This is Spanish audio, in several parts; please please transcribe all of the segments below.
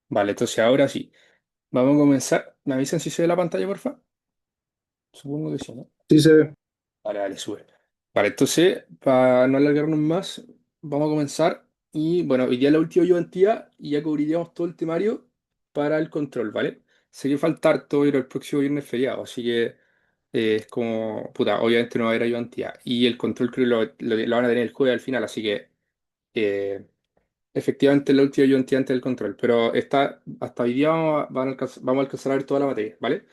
Vale, entonces ahora sí. Vamos a comenzar. ¿Me avisan si se ve la pantalla, porfa? Supongo que sí, ¿no? Sí se ve. Vale, vale, sube. Vale, entonces, para no alargarnos más, vamos a comenzar. Y bueno, hoy día es la última ayudantía y ya cubriríamos todo el temario para el control, ¿vale? Sé que falta harto, pero el próximo viernes es feriado, así que es como, puta, obviamente no va a haber ayudantía. Y el control creo que lo van a tener el jueves al final, así que eh, efectivamente es la última ayudantía antes del control. Pero está, hasta hoy día vamos a alcanzar a ver toda la materia, ¿vale?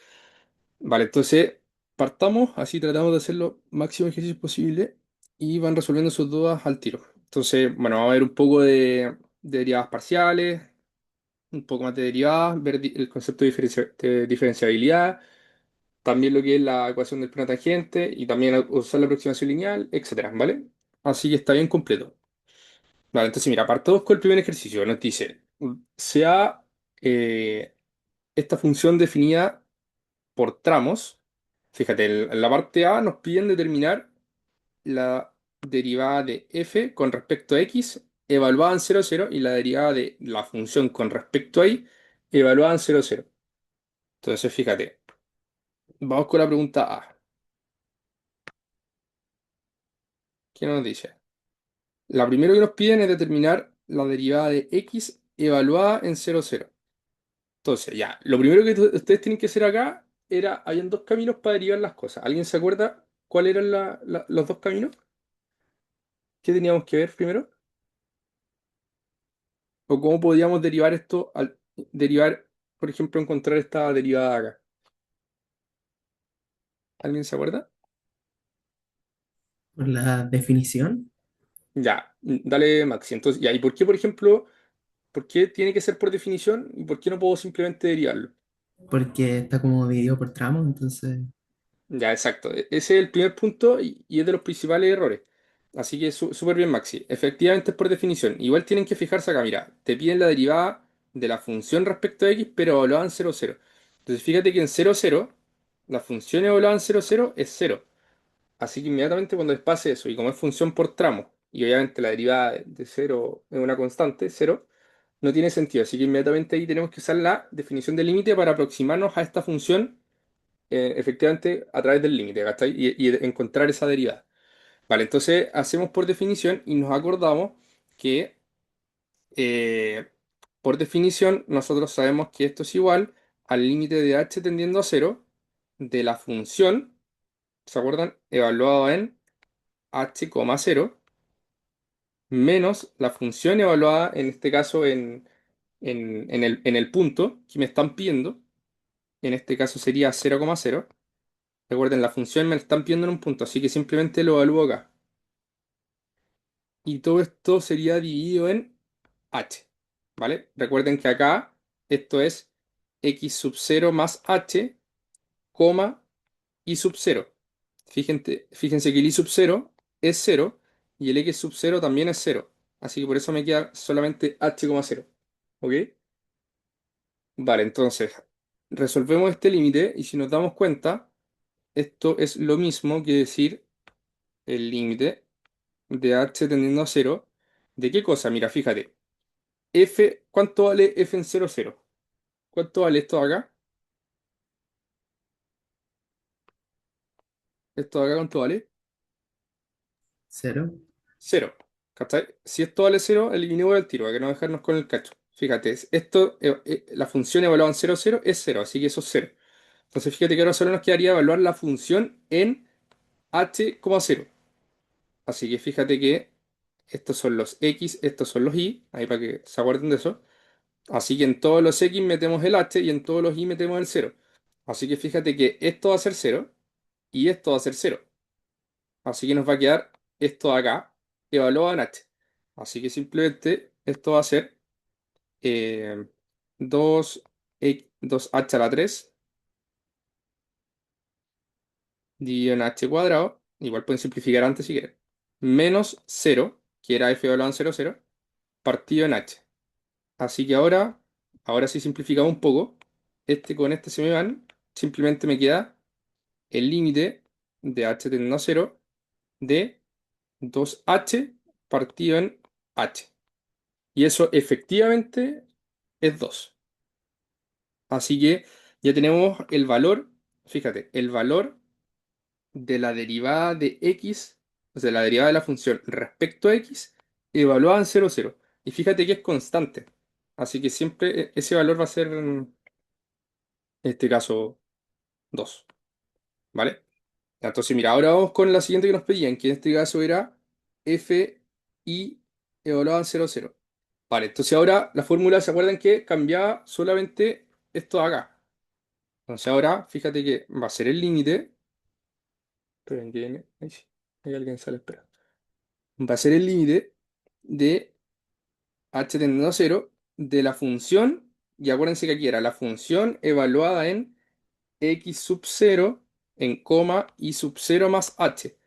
Vale, entonces partamos, así tratamos de hacer lo máximo ejercicio posible y van resolviendo sus dudas al tiro. Entonces, bueno, vamos a ver un poco de derivadas parciales, un poco más de derivadas, ver el concepto de diferenciabilidad, también lo que es la ecuación del plano tangente y también usar la aproximación lineal, etcétera, ¿vale? Así que está bien completo. Vale, entonces mira, partamos con el primer ejercicio. Nos dice, sea eh, esta función definida por tramos. Fíjate, en la parte A nos piden determinar la derivada de f con respecto a x evaluada en 0 0 y la derivada de la función con respecto a y evaluada en 0 0. Entonces, fíjate, vamos con la pregunta A. ¿Qué nos dice? La primera que nos piden es determinar la derivada de x evaluada en 0 0. Entonces, ya, lo primero que ustedes tienen que hacer acá era, habían dos caminos para derivar las cosas. ¿Alguien se acuerda cuáles eran los dos caminos? ¿Qué teníamos que ver primero? ¿O cómo podíamos derivar esto al derivar, por ejemplo, encontrar esta derivada acá? ¿Alguien se acuerda? Por la definición, Ya, dale, Maxi. Entonces, ya, ¿y por qué, por ejemplo, por qué tiene que ser por definición y por qué no puedo simplemente derivarlo? porque está como dividido por tramos, entonces, Ya, exacto. Ese es el primer punto y es de los principales errores. Así que súper bien, Maxi. Efectivamente es por definición. Igual tienen que fijarse acá, mira, te piden la derivada de la función respecto a x, pero evaluada en 0 0. Entonces, fíjate que en 0 0, la función evaluada en 0 0 es 0. Así que inmediatamente cuando les pase eso, y como es función por tramo, y obviamente la derivada de cero es una constante, cero, no tiene sentido. Así que inmediatamente ahí tenemos que usar la definición del límite para aproximarnos a esta función efectivamente a través del límite, ¿cachai? Y encontrar esa derivada. Vale, entonces hacemos por definición y nos acordamos que eh, por definición nosotros sabemos que esto es igual al límite de h tendiendo a cero de la función, ¿se acuerdan? Evaluado en h, cero menos la función evaluada, en este caso en el punto que me están pidiendo, en este caso sería 0,0. Recuerden, la función me la están pidiendo en un punto, así que simplemente lo evalúo acá. Y todo esto sería dividido en h, ¿vale? Recuerden que acá esto es x sub cero más h, coma, y sub cero. Fíjense que el i sub cero es cero y el x sub cero también es cero. Así que por eso me queda solamente h, cero. ¿Ok? Vale, entonces resolvemos este límite y si nos damos cuenta, esto es lo mismo que decir el límite de h tendiendo a cero. ¿De qué cosa? Mira, fíjate. F, ¿cuánto vale f en cero cero? ¿Cuánto vale esto de acá? ¿Esto de acá cuánto vale? cero. Cero. ¿Cachai? Si esto vale cero, eliminemos el tiro, para que no dejarnos con el cacho. Fíjate, esto, la función evaluada en cero cero es cero, así que eso es cero. Entonces fíjate que ahora solo nos quedaría evaluar la función en h, cero. Así que fíjate que estos son los x, estos son los y, ahí para que se acuerden de eso. Así que en todos los x metemos el h y en todos los y metemos el cero. Así que fíjate que esto va a ser cero y esto va a ser cero. Así que nos va a quedar esto de acá evaluado en h. Así que simplemente esto va a ser eh, 2h a la 3 dividido en h cuadrado. Igual pueden simplificar antes si quieren. Menos cero, que era f evaluado en cero cero, partido en h. Así que ahora sí simplificamos un poco. Este con este se me van. Simplemente me queda el límite de h tendiendo a cero de 2h partido en h. Y eso efectivamente es 2. Así que ya tenemos el valor, fíjate, el valor de la derivada de x, o sea, la derivada de la función respecto a x, evaluada en 0,0. Y fíjate que es constante. Así que siempre ese valor va a ser, en este caso, 2. ¿Vale? Entonces, mira, ahora vamos con la siguiente que nos pedían, que en este caso era f i evaluada en 0,0. Vale, entonces ahora la fórmula, ¿se acuerdan que cambiaba solamente esto de acá? Entonces ahora, fíjate que va a ser el límite. Esperen que viene. Ahí sí, hay alguien sale, espera. Va a ser el límite de h tendiendo a 0 de la función, y acuérdense que aquí era la función evaluada en x sub 0 en coma y sub 0 más h.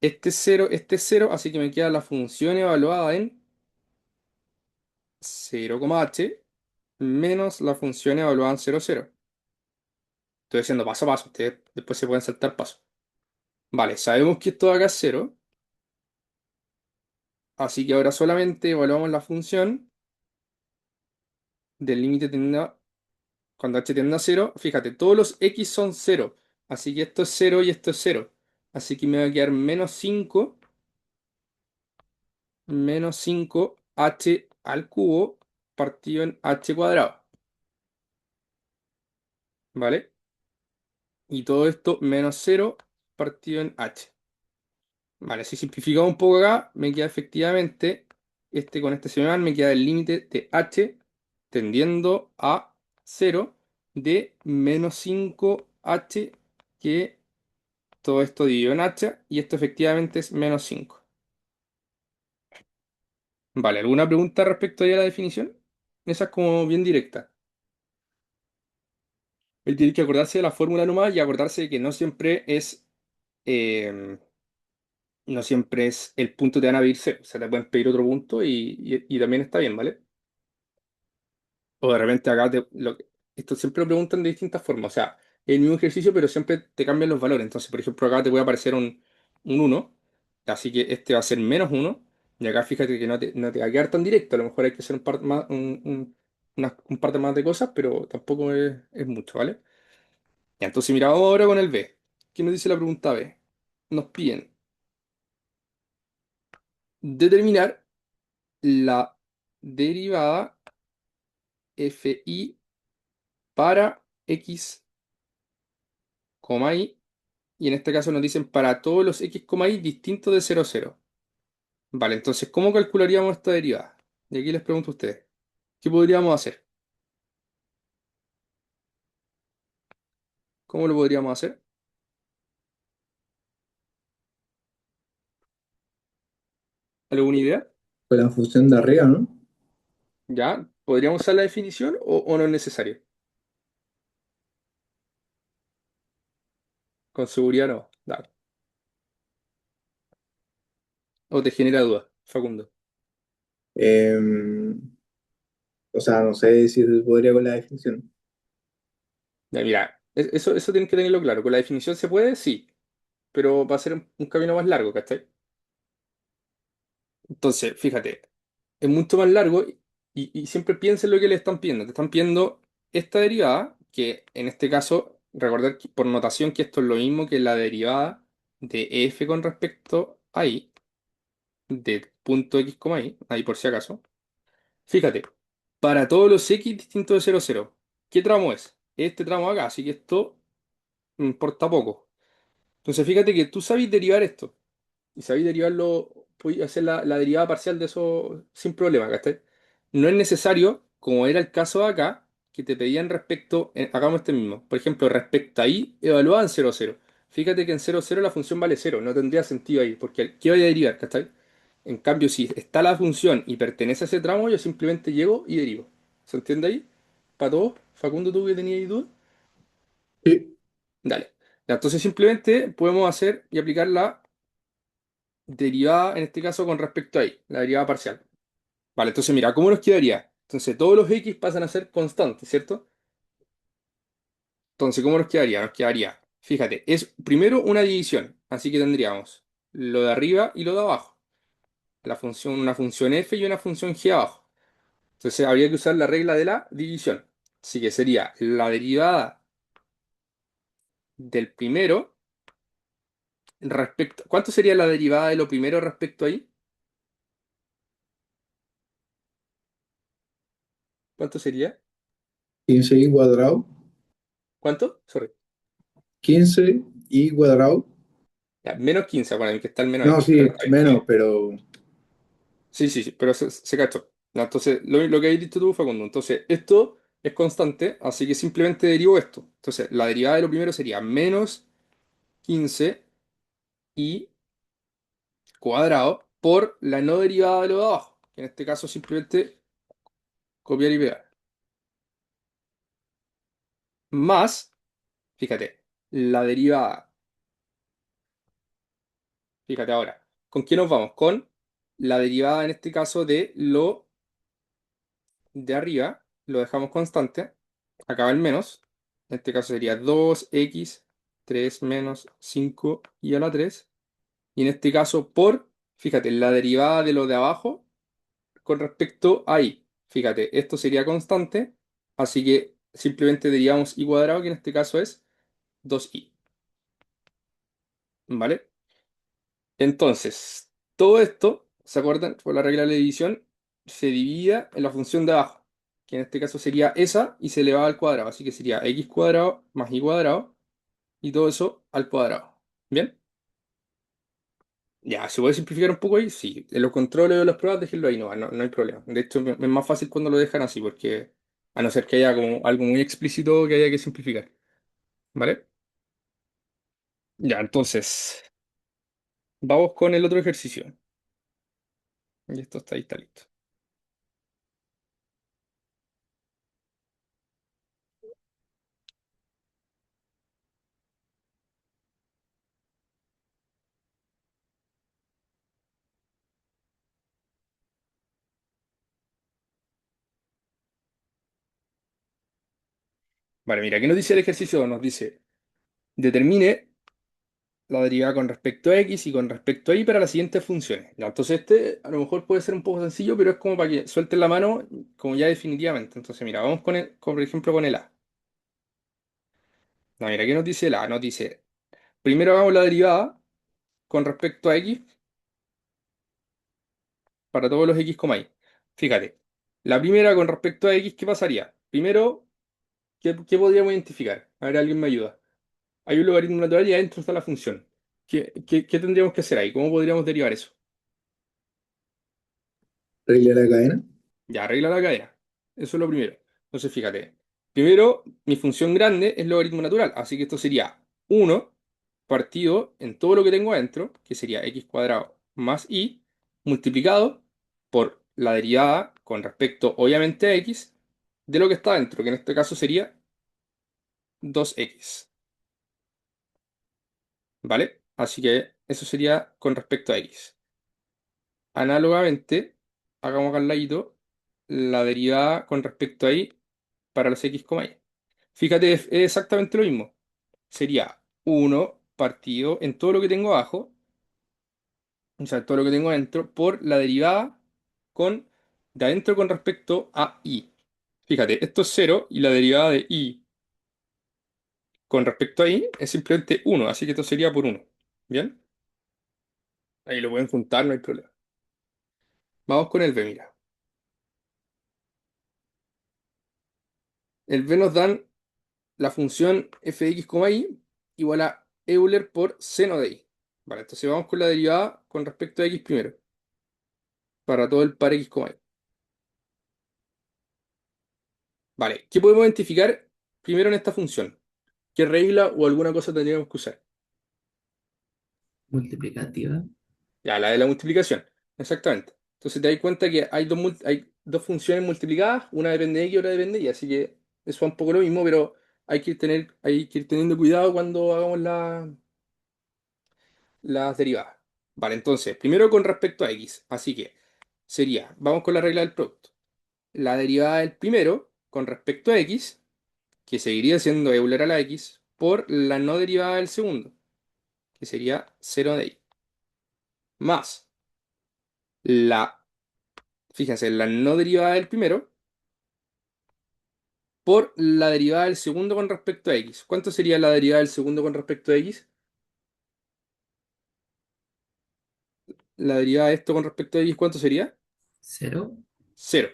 Este es 0, así que me queda la función evaluada en 0, h menos la función evaluada en 0, 0. Estoy haciendo paso a paso, ustedes después se pueden saltar paso. Vale, sabemos que esto de acá es 0, así que ahora solamente evaluamos la función del límite tendiendo cuando h tiende a 0. Fíjate, todos los x son 0, así que esto es 0 y esto es 0. Así que me va a quedar menos 5 h al cubo partido en h cuadrado. ¿Vale? Y todo esto menos 0 partido en h. Vale, si simplificamos un poco acá, me queda efectivamente, con este señal me queda el límite de h tendiendo a 0 de menos 5h, que todo esto dividido en h, y esto efectivamente es menos 5. Vale, ¿alguna pregunta respecto a la definición? Esa es como bien directa. Él tiene que acordarse de la fórmula nomás y acordarse de que eh, no siempre es el punto que te van a pedir cero. O sea, te pueden pedir otro punto y también está bien, ¿vale? O de repente acá esto siempre lo preguntan de distintas formas. O sea, el mismo ejercicio, pero siempre te cambian los valores. Entonces, por ejemplo, acá te puede aparecer un 1, así que este va a ser menos 1. Y acá fíjate que no te va a quedar tan directo. A lo mejor hay que hacer un par más, un par de más de cosas, pero tampoco es mucho, ¿vale? Ya, entonces mira, vamos ahora con el B. ¿Qué nos dice la pregunta B? Nos piden determinar la derivada fi para x, y, y en este caso nos dicen para todos los x, y distintos de 0, 0. Vale, entonces, ¿cómo calcularíamos esta derivada? Y aquí les pregunto a ustedes, ¿qué podríamos hacer? ¿Cómo lo podríamos hacer? ¿Alguna idea? Con la función de arriba, ¿no? ¿Ya? ¿Podríamos usar la definición o no es necesario? Con seguridad no. Dale. ¿O te genera duda, Facundo? Em, o sea, no sé si se podría con la definición. Ya, mira, eso tienen que tenerlo claro. Con la definición se puede, sí, pero va a ser un camino más largo, ¿cachai? Entonces, fíjate, es mucho más largo y siempre piensa en lo que le están pidiendo. Te están pidiendo esta derivada, que en este caso, recordar por notación que esto es lo mismo que la derivada de f con respecto a y, de punto x, y, ahí por si acaso. Fíjate, para todos los x distintos de 0, 0, ¿qué tramo es? Este tramo acá, así que esto importa poco. Entonces, fíjate que tú sabes derivar esto. Y sabéis derivarlo, podéis hacer la derivada parcial de eso sin problema, ¿cachai? No es necesario, como era el caso de acá, que te pedían hagamos este mismo, por ejemplo, respecto a y, evaluada en 0, 0. Fíjate que en 0, 0 la función vale 0, no tendría sentido ahí, porque ¿qué voy a derivar, cachai? En cambio, si está la función y pertenece a ese tramo, yo simplemente llego y derivo. ¿Se entiende ahí? ¿Para todos? Facundo, ¿tú que tenías ahí duda? Sí. Dale. Ya, entonces simplemente podemos hacer y aplicar la derivada, en este caso con respecto a y, la derivada parcial. Vale, entonces mira, ¿cómo nos quedaría? Entonces todos los x pasan a ser constantes, ¿cierto? Entonces, ¿cómo nos quedaría? Nos quedaría, fíjate, es primero una división, así que tendríamos lo de arriba y lo de abajo. Una función f y una función g abajo. Entonces habría que usar la regla de la división. Así que sería la derivada del primero respecto... ¿Cuánto sería la derivada de lo primero respecto ahí? ¿Cuánto sería? 15 y cuadrado. ¿Cuánto? Sorry. 15 y cuadrado. Ya, menos 15, para mí que está el menos No, X, pero sí, está bien. menos, pero Sí, sí, sí, pero se cachó. Ya, entonces, lo que has dicho tú, Facundo. Entonces, esto es constante, así que simplemente derivo esto. Entonces, la derivada de lo primero sería menos 15 y cuadrado por la no derivada de lo de abajo. Que en este caso simplemente copiar y pegar. Más, fíjate, la derivada. Fíjate ahora, ¿con qué nos vamos? Con la derivada en este caso de lo de arriba, lo dejamos constante, acaba el menos, en este caso sería 2x, 3 menos 5 y a la 3 y en este caso por, fíjate, la derivada de lo de abajo con respecto a y. Fíjate, esto sería constante, así que simplemente derivamos y cuadrado, que en este caso es 2i, ¿vale? Entonces, todo esto, ¿se acuerdan? Por la regla de la división, se divide en la función de abajo, que en este caso sería esa y se elevaba al cuadrado. Así que sería x cuadrado más y cuadrado y todo eso al cuadrado. ¿Bien? Ya, ¿se puede simplificar un poco ahí? Sí. En los controles de las pruebas, déjenlo ahí, no hay problema. De hecho, es más fácil cuando lo dejan así, porque a no ser que haya como algo muy explícito que haya que simplificar. ¿Vale? Ya, entonces, vamos con el otro ejercicio. Y esto está ahí, está listo. Vale, mira, ¿qué nos dice el ejercicio? Nos dice, determine la derivada con respecto a x y con respecto a y para las siguientes funciones. Ya, entonces este a lo mejor puede ser un poco sencillo, pero es como para que suelten la mano como ya definitivamente. Entonces mira, vamos por ejemplo con el a. No, mira, ¿qué nos dice el a? Nos dice, primero hagamos la derivada con respecto a x para todos los x, y. Fíjate, la primera con respecto a x, ¿qué pasaría? Primero, ¿qué podríamos identificar? A ver, alguien me ayuda. Hay un logaritmo natural y adentro está la función. ¿Qué tendríamos que hacer ahí? ¿Cómo podríamos derivar eso? regla de la cadena. Ya, arregla la cadena. Eso es lo primero. Entonces, fíjate. Primero, mi función grande es logaritmo natural. Así que esto sería uno partido en todo lo que tengo adentro, que sería x cuadrado más y, multiplicado por la derivada con respecto, obviamente, a x, de lo que está adentro, que en este caso sería 2x. ¿Vale? Así que eso sería con respecto a x. Análogamente, hagamos acá al ladito la derivada con respecto a y para los x, y. Fíjate, es exactamente lo mismo. Sería uno partido en todo lo que tengo abajo, o sea, todo lo que tengo adentro, por la derivada con, de adentro con respecto a y. Fíjate, esto es cero y la derivada de y con respecto a y es simplemente uno, así que esto sería por uno. ¿Bien? Ahí lo pueden juntar, no hay problema. Vamos con el b, mira. El b nos dan la función f de x, y igual a Euler por seno de y. Vale, entonces vamos con la derivada con respecto a x primero, para todo el par x, y. Vale, ¿qué podemos identificar primero en esta función? ¿Qué regla o alguna cosa tendríamos que usar? Multiplicativa. Ya, la de la multiplicación, exactamente. Entonces te das cuenta que hay dos funciones multiplicadas, una depende de x y otra depende de y, así que eso es un poco lo mismo, pero hay que ir teniendo cuidado cuando hagamos las derivadas. Vale, entonces, primero con respecto a x, así que sería, vamos con la regla del producto. La derivada del primero con respecto a x, que seguiría siendo Euler a la x, por la no derivada del segundo, que sería cero de y, más la, fíjense, la no derivada del primero, por la derivada del segundo con respecto a x. ¿Cuánto sería la derivada del segundo con respecto a x? La derivada de esto con respecto a x, ¿cuánto sería? Cero. Cero.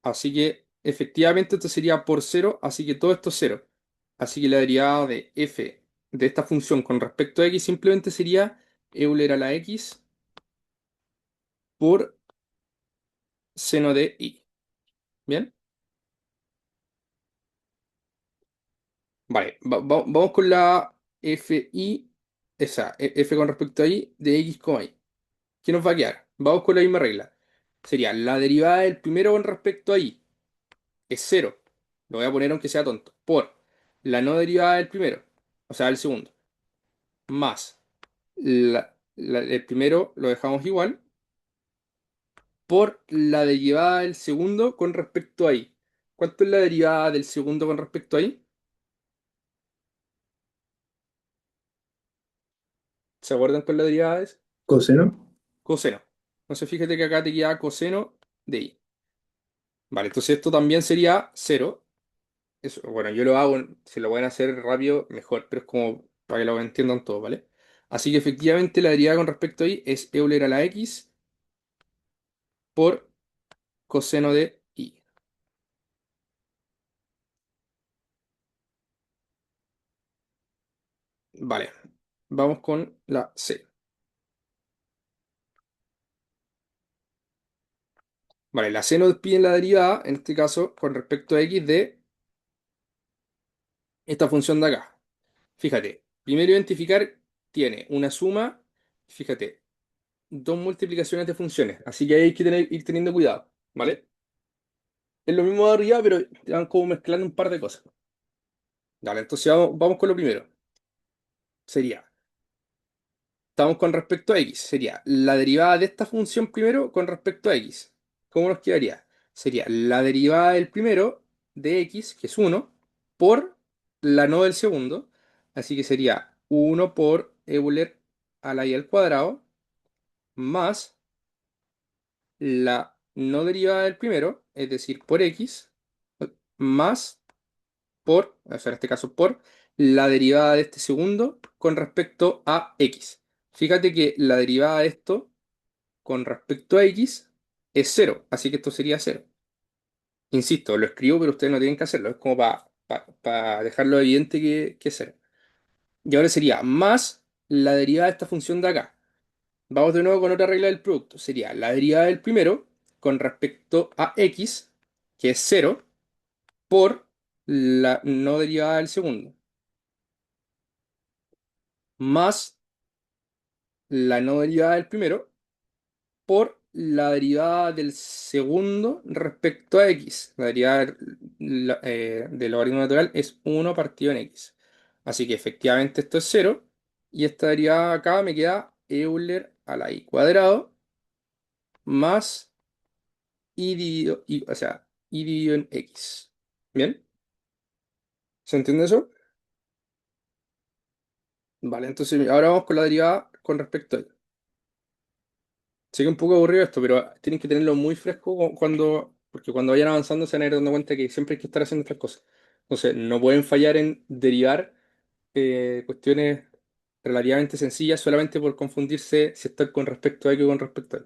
Así que efectivamente esto sería por cero, así que todo esto es cero. Así que la derivada de f de esta función con respecto a x simplemente sería Euler a la x por seno de y. ¿Bien? Vale, vamos con la fi, esa, f con respecto a y de x, y. ¿Qué nos va a quedar? Vamos con la misma regla. Sería la derivada del primero con respecto a y es cero. Lo voy a poner aunque sea tonto. Por la no derivada del primero, o sea, del segundo, más el primero lo dejamos igual, por la derivada del segundo con respecto a y. ¿Cuánto es la derivada del segundo con respecto a y? ¿Se acuerdan con la derivada es? Coseno. Coseno. Entonces fíjate que acá te queda coseno de y. Vale, entonces esto también sería cero. Eso, bueno, yo lo hago, si lo pueden hacer rápido, mejor, pero es como para que lo entiendan todos, ¿vale? Así que efectivamente la derivada con respecto a y es Euler a la x por coseno de y. Vale, vamos con la C. Vale, la C nos pide la derivada, en este caso, con respecto a x de esta función de acá. Fíjate, primero identificar tiene una suma, fíjate, dos multiplicaciones de funciones, así que ahí hay que ir teniendo cuidado, ¿vale? Es lo mismo de arriba, pero te van como mezclando un par de cosas. Vale, entonces vamos con lo primero. Sería, estamos con respecto a x. Sería la derivada de esta función primero con respecto a x. ¿Cómo nos quedaría? Sería la derivada del primero de x, que es uno por la no del segundo. Así que sería uno por Euler a la y al cuadrado, más la no derivada del primero, es decir, por x, más por, o sea, en este caso por, la derivada de este segundo con respecto a x. Fíjate que la derivada de esto con respecto a x es cero, así que esto sería cero. Insisto, lo escribo, pero ustedes no tienen que hacerlo, es como para dejarlo evidente que es cero. Y ahora sería más la derivada de esta función de acá. Vamos de nuevo con otra regla del producto. Sería la derivada del primero con respecto a x, que es cero, por la no derivada del segundo, más la no derivada del primero por la derivada del segundo respecto a x. La derivada del logaritmo natural es uno partido en x. Así que efectivamente esto es cero. Y esta derivada acá me queda Euler a la y cuadrado más y dividido, o sea, y dividido en x. ¿Bien? ¿Se entiende eso? Vale, entonces ahora vamos con la derivada con respecto a y. Sé que es un poco aburrido esto, pero tienen que tenerlo muy fresco porque cuando vayan avanzando se van a ir dando cuenta que siempre hay que estar haciendo estas cosas. Entonces, no pueden fallar en derivar cuestiones relativamente sencillas solamente por confundirse si están con respecto a X o con respecto a Y.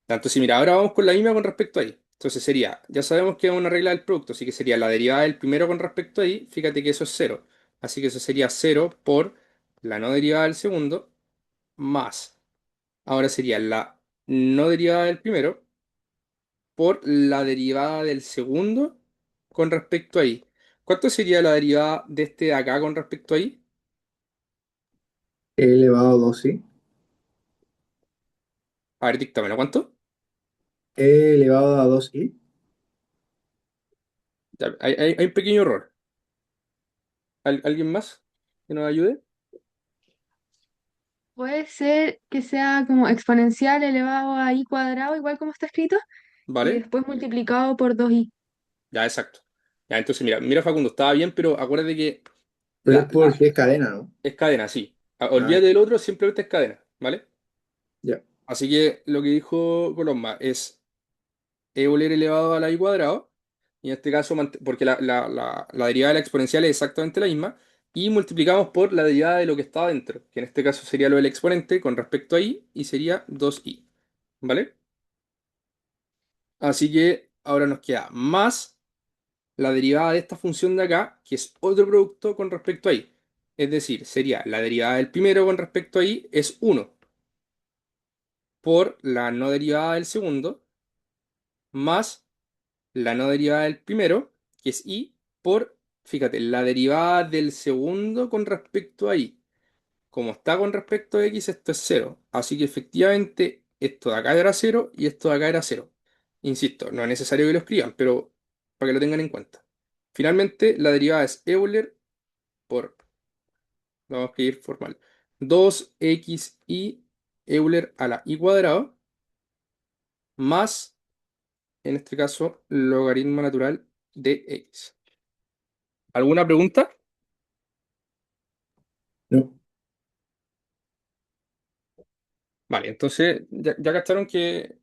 Entonces, mira, ahora vamos con la misma con respecto a Y. Entonces sería, ya sabemos que es una regla del producto, así que sería la derivada del primero con respecto a Y, fíjate que eso es cero. Así que eso sería cero por la no derivada del segundo más. Ahora sería la no derivada del primero por la derivada del segundo con respecto a y. ¿Cuánto sería la derivada de este de acá con respecto a y? E elevado a 2i. A ver, díctamelo, ¿cuánto? E elevado a 2i. Ya, hay un pequeño error. ¿Alguien más que nos ayude? Puede ser que sea como exponencial elevado a i cuadrado, igual como está escrito, y ¿Vale? después multiplicado por 2i. Ya, exacto. Ya, entonces mira Facundo, estaba bien, pero acuérdate que Pero es la, la porque es cadena, ¿no? es cadena, sí. Ah, Olvídate del otro, simplemente es cadena, ¿vale? ya. Así que lo que dijo Colomba es Euler elevado a la i cuadrado. y en este caso, porque la derivada de la exponencial es exactamente la misma, y multiplicamos por la derivada de lo que está dentro, que en este caso sería lo del exponente con respecto a i, y sería 2i, ¿vale? Así que ahora nos queda más la derivada de esta función de acá, que es otro producto con respecto a i. Es decir, sería la derivada del primero con respecto a i es uno por la no derivada del segundo, más la no derivada del primero, que es i, por, fíjate, la derivada del segundo con respecto a y. Como está con respecto a x, esto es cero. Así que efectivamente esto de acá era cero y esto de acá era cero. Insisto, no es necesario que lo escriban, pero para que lo tengan en cuenta. Finalmente, la derivada es Euler por, vamos a escribir formal, 2xy Euler a la i cuadrado, más, en este caso, logaritmo natural de x. ¿Alguna pregunta? No, Vale, entonces ya cacharon que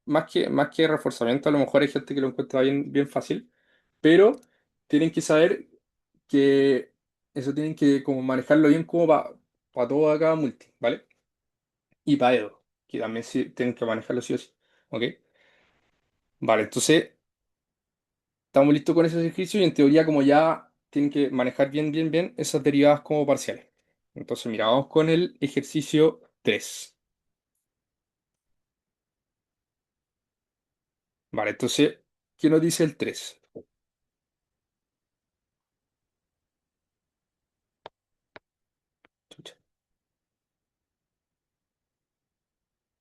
más que reforzamiento, a lo mejor hay gente que lo encuentra bien fácil, pero tienen que saber que eso tienen que como manejarlo bien como para todo acá multi, ¿vale? Y para Edo, que también sí, tienen que manejarlo sí o sí, ¿ok? Vale, entonces estamos listos con ese ejercicio y en teoría como ya tienen que manejar bien esas derivadas como parciales. Entonces mira, vamos con el ejercicio 3. Vale, entonces, ¿qué nos dice el 3?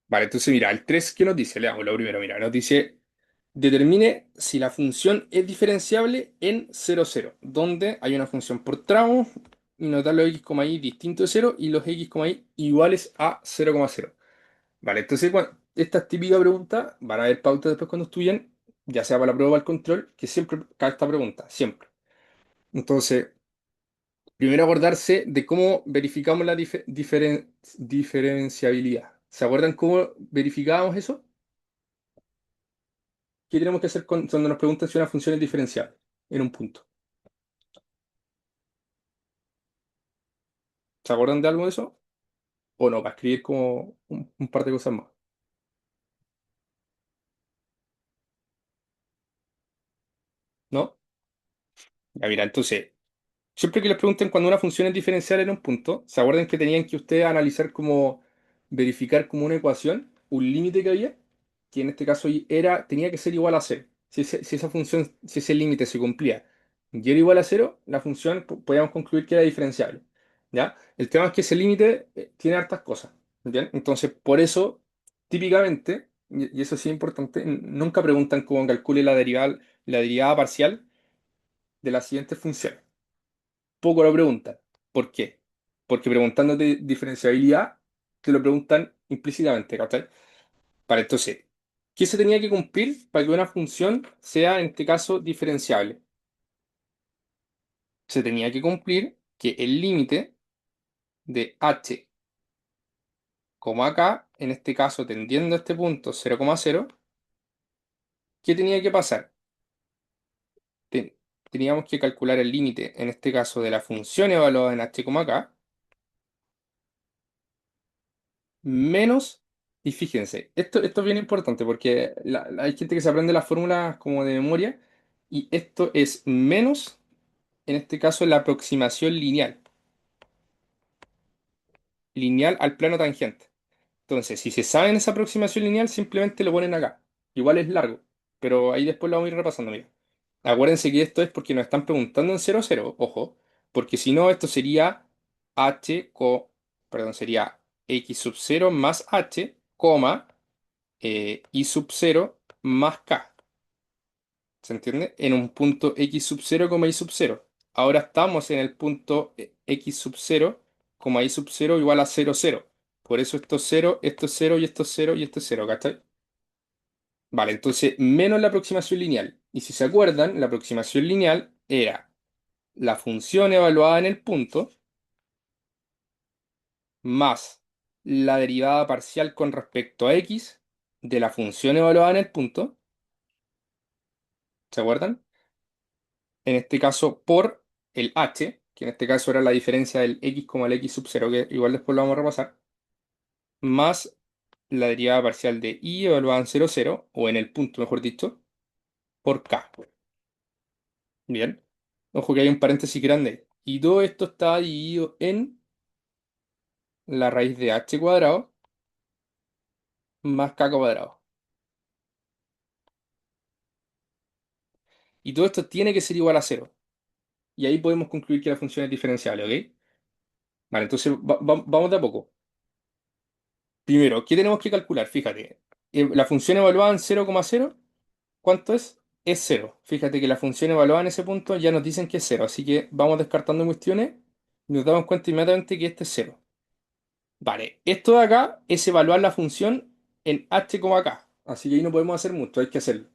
Vale, entonces mira, el 3 ¿qué nos dice? Leamos lo primero, mira, nos dice, determine si la función es diferenciable en 0 0 donde hay una función por tramo y nos da los x, y distinto de cero y los x, y iguales a 0,0. Vale, entonces esta es típica pregunta, van a haber pautas después cuando estudien, ya sea para la prueba o para el control, que siempre cae esta pregunta, siempre. Entonces, primero acordarse de cómo verificamos la diferenciabilidad. ¿Se acuerdan cómo verificábamos eso? ¿Qué tenemos que hacer cuando nos preguntan si una función es diferenciable en un punto? ¿Se acuerdan de algo de eso? ¿O no? Para escribir como un par de cosas más. ¿No? Ya mira, entonces, siempre que les pregunten cuando una función es diferencial en un punto, ¿se acuerdan que tenían que ustedes analizar como verificar como una ecuación, un límite que había? Que en este caso tenía que ser igual a cero. Si esa función, si ese límite se cumplía y era igual a cero, la función podíamos concluir que era diferenciable. ¿Ya? El tema es que ese límite tiene hartas cosas. ¿Bien? Entonces, por eso, típicamente, y eso sí es importante, nunca preguntan cómo calcule la derivada parcial de la siguiente función. Poco lo preguntan. ¿Por qué? Porque preguntándote diferenciabilidad, te lo preguntan implícitamente, ¿cachai? Para entonces, ¿qué se tenía que cumplir para que una función sea, en este caso, diferenciable? Se tenía que cumplir que el límite de h, acá, en este caso tendiendo a este punto 0,0, ¿qué tenía que pasar? Ten- Teníamos que calcular el límite, en este caso, de la función evaluada en h, acá, menos, y fíjense, esto es bien importante porque hay gente que se aprende las fórmulas como de memoria, y esto es menos, en este caso, la aproximación lineal al plano tangente. Entonces, si se sabe esa aproximación lineal, simplemente lo ponen acá. Igual es largo, pero ahí después lo vamos a ir repasando, mira. Acuérdense que esto es porque nos están preguntando en 0 0, ojo, porque si no, esto sería perdón, sería x sub 0 más h, y sub 0 más k. ¿Se entiende? En un punto x sub 0, y sub 0. Ahora estamos en el punto x sub 0, y sub 0 igual a 0 0. Por eso esto es 0 y esto es 0 y esto es 0, ¿cachai? Vale, entonces menos la aproximación lineal. Y si se acuerdan, la aproximación lineal era la función evaluada en el punto más la derivada parcial con respecto a x de la función evaluada en el punto. ¿Se acuerdan? en este caso por el h, que en este caso era la diferencia del x como el x sub 0, que igual después lo vamos a repasar, más la derivada parcial de y evaluada en 0, 0, o en el punto, mejor dicho, por k. Bien. Ojo que hay un paréntesis grande. Y todo esto está dividido en la raíz de h cuadrado más k cuadrado. Y todo esto tiene que ser igual a 0. Y ahí podemos concluir que la función es diferenciable, ¿ok? Vale, entonces vamos de a poco. Primero, ¿qué tenemos que calcular? Fíjate, la función evaluada en 0,0, ¿cuánto es? Es 0. Fíjate que la función evaluada en ese punto ya nos dicen que es 0. Así que vamos descartando cuestiones y nos damos cuenta inmediatamente que este es 0. Vale, esto de acá es evaluar la función en h como acá. Así que ahí no podemos hacer mucho, hay que hacerlo.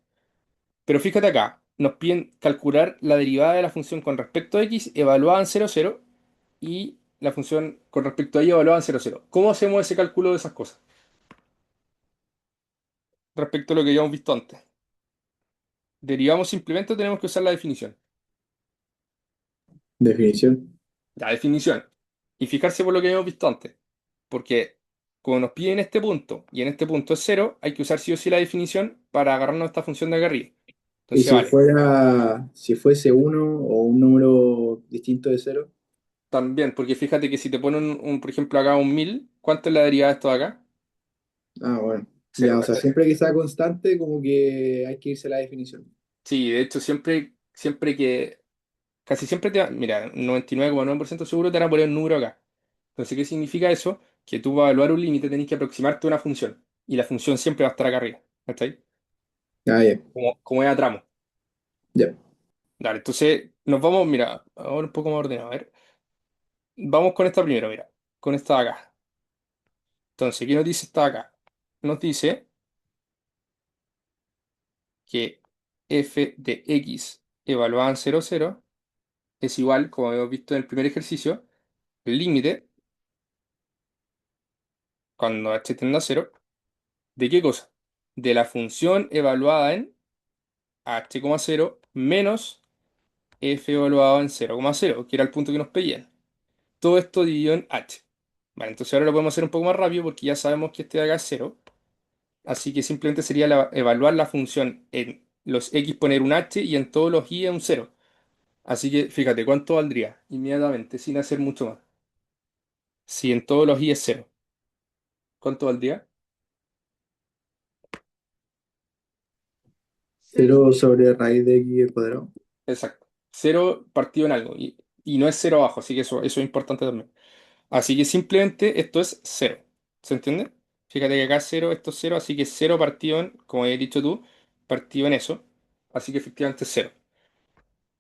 Pero fíjate acá, nos piden calcular la derivada de la función con respecto a x evaluada en 0, 0 y la función con respecto a y evaluada en 0, 0. ¿Cómo hacemos ese cálculo de esas cosas? Respecto a lo que ya hemos visto antes. ¿Derivamos simplemente o tenemos que usar la definición? Definición. La definición. Y fijarse por lo que hemos visto antes. Porque como nos piden este punto y en este punto es 0, hay que usar sí o sí la definición para agarrarnos a esta función de acá arriba. Y Entonces, vale. si fuese uno o un número distinto de cero, También, porque fíjate que si te ponen, por ejemplo, acá un 1000, ¿cuánto es la derivada de esto de acá? bueno. Cero, Ya, o sea, ¿cachai? siempre que sea constante, como que hay que irse a la definición. Sí, de hecho, siempre que, casi siempre te va, mira, 99,9% seguro te van a poner un número acá. Entonces, ¿qué significa eso? Que tú para evaluar un límite tenés que aproximarte a una función. Y la función siempre va a estar acá arriba. ¿Cachai? Ah, ya, Como es a tramo. ya. Dale, entonces nos vamos, mira, ahora un poco más ordenado. A ver, vamos con esta primero, mira, con esta de acá. Entonces, ¿qué nos dice esta de acá? Nos dice que f de x evaluada en 0, 0 es igual, como hemos visto en el primer ejercicio, el límite, cuando h tiende a 0, ¿de qué cosa? De la función evaluada en h,0 menos f evaluado en 0,0, que era el punto que nos pedían. Todo esto dividido en h. Vale, entonces ahora lo podemos hacer un poco más rápido porque ya sabemos que este de acá es 0. Así que simplemente sería evaluar la función en los x poner un h y en todos los y un 0. Así que fíjate, ¿cuánto valdría? Inmediatamente, sin hacer mucho más. Si en todos los i es 0, ¿cuánto valdría? Cero sobre raíz de x al cuadrado. Exacto. 0 partido en algo. Y no es 0 abajo, así que eso es importante también. Así que simplemente esto es 0. ¿Se entiende? Fíjate que acá es 0, esto es 0, así que 0 partido en, como he dicho tú, partido en eso. Así que efectivamente es 0.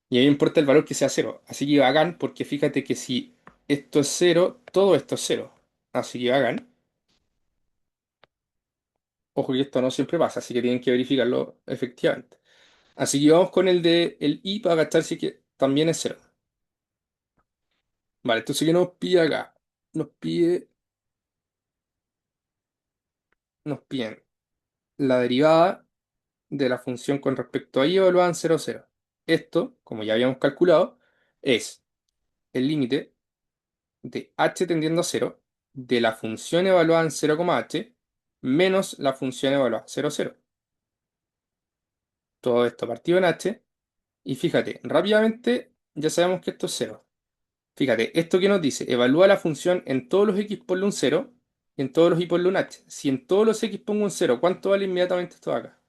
Y a mí me importa el valor que sea 0. Así que bacán, porque fíjate que si esto es 0, todo esto es 0. Así que bacán. Ojo que esto no siempre pasa, así que tienen que verificarlo efectivamente. Así que vamos con el de el i para gastar si que también es 0. Vale, entonces ¿qué nos pide acá? Nos pide, nos piden la derivada de la función con respecto a y evaluada en 0, 0. Esto, como ya habíamos calculado, es el límite de h tendiendo a 0 de la función evaluada en 0,h menos la función evaluada en 0, 0. Todo esto partido en h. Y fíjate, rápidamente ya sabemos que esto es 0. Fíjate, esto que nos dice, evalúa la función en todos los x ponle un 0 y en todos los y ponle un h. Si en todos los x pongo un 0, ¿cuánto vale inmediatamente esto de acá?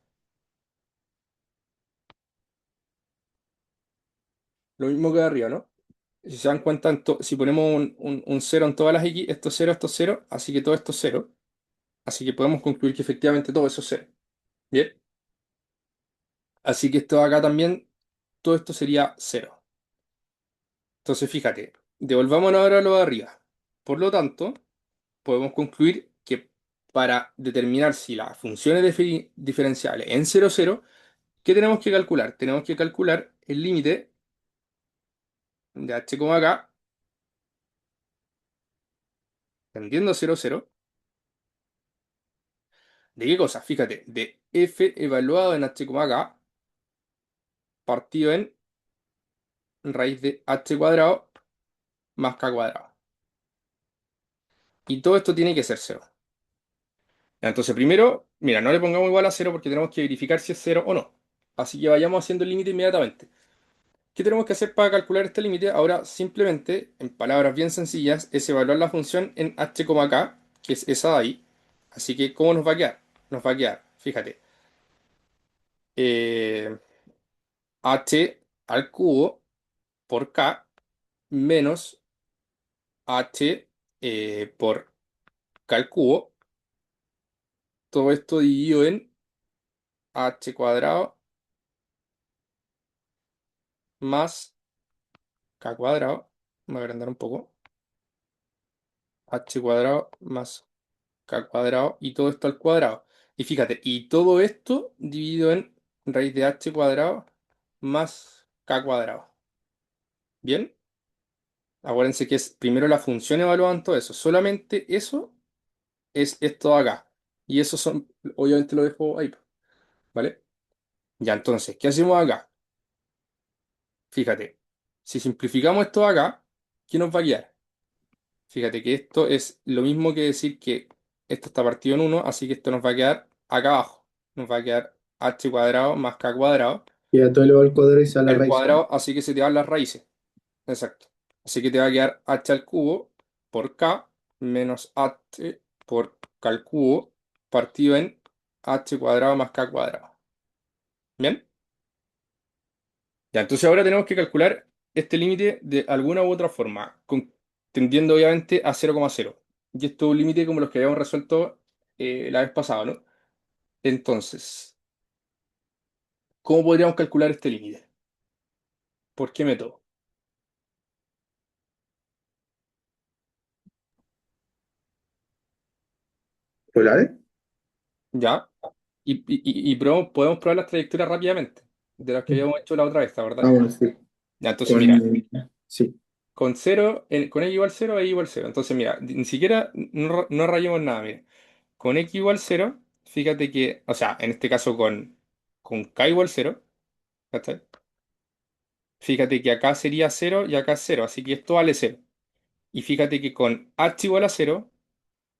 Lo mismo que de arriba, ¿no? Si se dan cuenta, si ponemos un 0 en todas las x, esto es 0, así que todo esto es 0. Así que podemos concluir que efectivamente todo eso es 0. Bien, así que esto de acá también, todo esto sería 0. Entonces fíjate, devolvámonos ahora a lo de arriba. Por lo tanto, podemos concluir que para determinar si la función es diferenciable en 0, 0, ¿qué tenemos que calcular? Tenemos que calcular el límite de h como acá, tendiendo a 0, 0. ¿De qué cosa? Fíjate, de f evaluado en h como acá, partido en raíz de h cuadrado más k cuadrado. Y todo esto tiene que ser cero. Entonces, primero, mira, no le pongamos igual a cero porque tenemos que verificar si es cero o no. Así que vayamos haciendo el límite inmediatamente. ¿Qué tenemos que hacer para calcular este límite? Ahora, simplemente, en palabras bien sencillas, es evaluar la función en h, k, que es esa de ahí. Así que, ¿cómo nos va a quedar? Nos va a quedar, fíjate, eh, h al cubo por k menos h por k al cubo. Todo esto dividido en h cuadrado más k cuadrado. Voy a agrandar un poco. H cuadrado más k cuadrado y todo esto al cuadrado. Y fíjate, y todo esto dividido en raíz de h cuadrado más k cuadrado. ¿Bien? Acuérdense que es primero la función evaluada en todo eso. Solamente eso es esto de acá. Y eso son, obviamente lo dejo ahí, ¿vale? Ya, entonces, ¿qué hacemos acá? Fíjate, si simplificamos esto de acá, ¿qué nos va a quedar? Fíjate que esto es lo mismo que decir que esto está partido en uno, así que esto nos va a quedar acá abajo. Nos va a quedar h cuadrado más k cuadrado Queda todo elevado al cuadrado y sale la al raíz, ¿no? cuadrado, así que se te van las raíces. Exacto. Así que te va a quedar h al cubo por k menos h por k al cubo partido en h cuadrado más k cuadrado. ¿Bien? Ya, entonces ahora tenemos que calcular este límite de alguna u otra forma, tendiendo obviamente a 0,0. Y esto es un límite como los que habíamos resuelto la vez pasada, ¿no? Entonces, ¿cómo podríamos calcular este límite? ¿Por qué método? ¿Polares? ¿Ya? Y podemos probar las trayectorias rápidamente, de las que habíamos hecho la otra vez, Ah, ¿verdad? bueno, sí. Ya, entonces Con, mira, sí. con cero, con x igual cero, y igual cero. Entonces mira, ni siquiera no rayemos nada, mira. Con x igual cero, fíjate que, o sea, en este caso con k igual cero, ¿cachai? Fíjate que acá sería cero y acá es cero, así que esto vale cero. Y fíjate que con h igual a cero,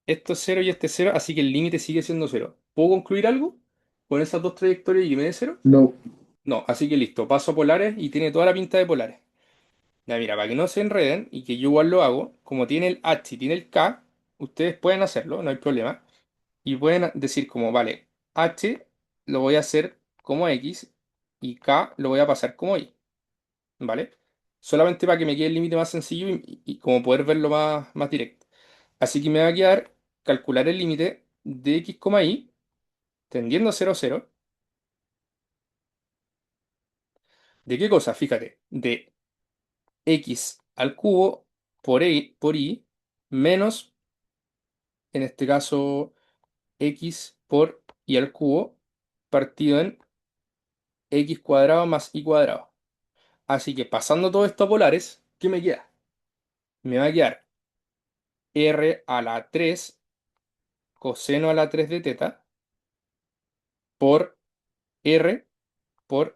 esto es cero y este es cero, así que el límite sigue siendo cero. ¿Puedo concluir algo con esas dos trayectorias y que me dé cero? No. No, así que listo, paso a polares y tiene toda la pinta de polares. Ya mira, para que no se enreden y que yo igual lo hago, como tiene el h y tiene el k, ustedes pueden hacerlo, no hay problema. Y pueden decir como, vale, h lo voy a hacer como x y k lo voy a pasar como y, ¿vale? Solamente para que me quede el límite más sencillo y como poder verlo más directo. Así que me va a quedar calcular el límite de x, y tendiendo a 0, 0. ¿De qué cosa? Fíjate, de x al cubo por y menos, en este caso, x por y al cubo partido en x cuadrado más y cuadrado. Así que pasando todo esto a polares, ¿qué me queda? Me va a quedar r a la 3 coseno a la 3 de teta por r por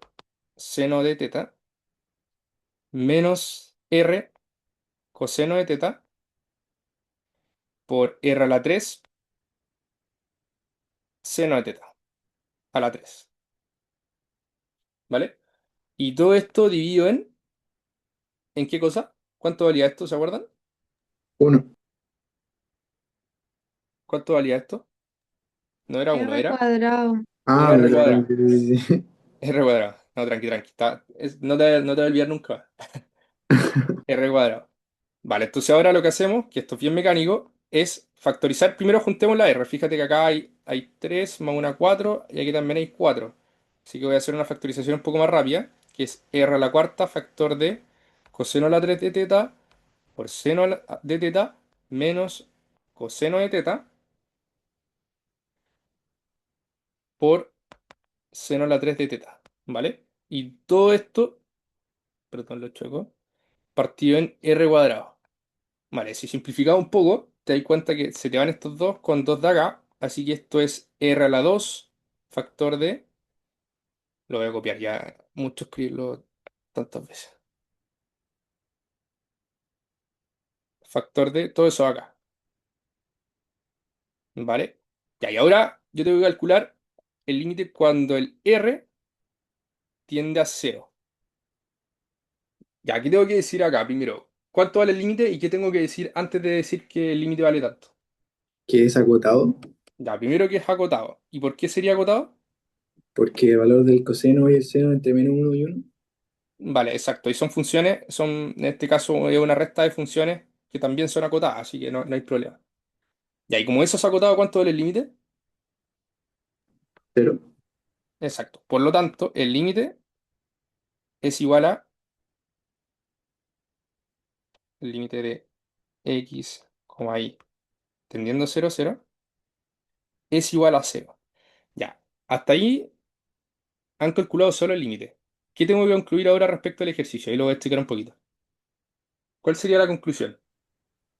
seno de teta menos r coseno de teta por r a la 3 seno de teta a la 3. ¿Vale? Y todo esto dividido ¿en qué cosa? ¿Cuánto valía esto? ¿Se acuerdan? Uno. ¿Cuánto valía esto? No era uno, R era, cuadrado. Ah, era r verdad. cuadrado. Sí, sí, sí. R cuadrado. No, tranqui, tranqui. No te voy a olvidar nunca. R cuadrado. Vale, entonces ahora lo que hacemos, que esto es bien mecánico, es factorizar. Primero juntemos la R. Fíjate que acá hay 3 más una 4 y aquí también hay 4. Así que voy a hacer una factorización un poco más rápida, que es R a la cuarta factor de coseno a la 3 de teta por seno de teta menos coseno de teta por seno a la 3 de teta. ¿Vale? Y todo esto, perdón, lo choco, partido en R cuadrado. Vale, si simplificamos un poco, te das cuenta que se te van estos dos con 2 de acá, así que esto es r a la 2 factor de, lo voy a copiar ya, mucho escribirlo tantas veces. factor de todo eso acá, ¿vale? Ya, y ahora yo tengo que calcular el límite cuando el R tiende a cero. Ya, ¿qué tengo que decir acá primero? ¿Cuánto vale el límite y qué tengo que decir antes de decir que el límite vale tanto? que es acotado, Ya, primero que es acotado. ¿Y por qué sería acotado? porque el valor del coseno y el seno entre -1 y 1. Vale, exacto. Y son funciones, en este caso es una resta de funciones que también son acotadas, así que no hay problema. Ya, y como eso es acotado, ¿cuánto vale el límite? Cero. Exacto. Por lo tanto, el límite es igual a el límite de x, y tendiendo a 0, 0, es igual a cero. Ya, hasta ahí han calculado solo el límite. ¿Qué tengo que concluir ahora respecto al ejercicio? Ahí lo voy a explicar un poquito. ¿Cuál sería la conclusión?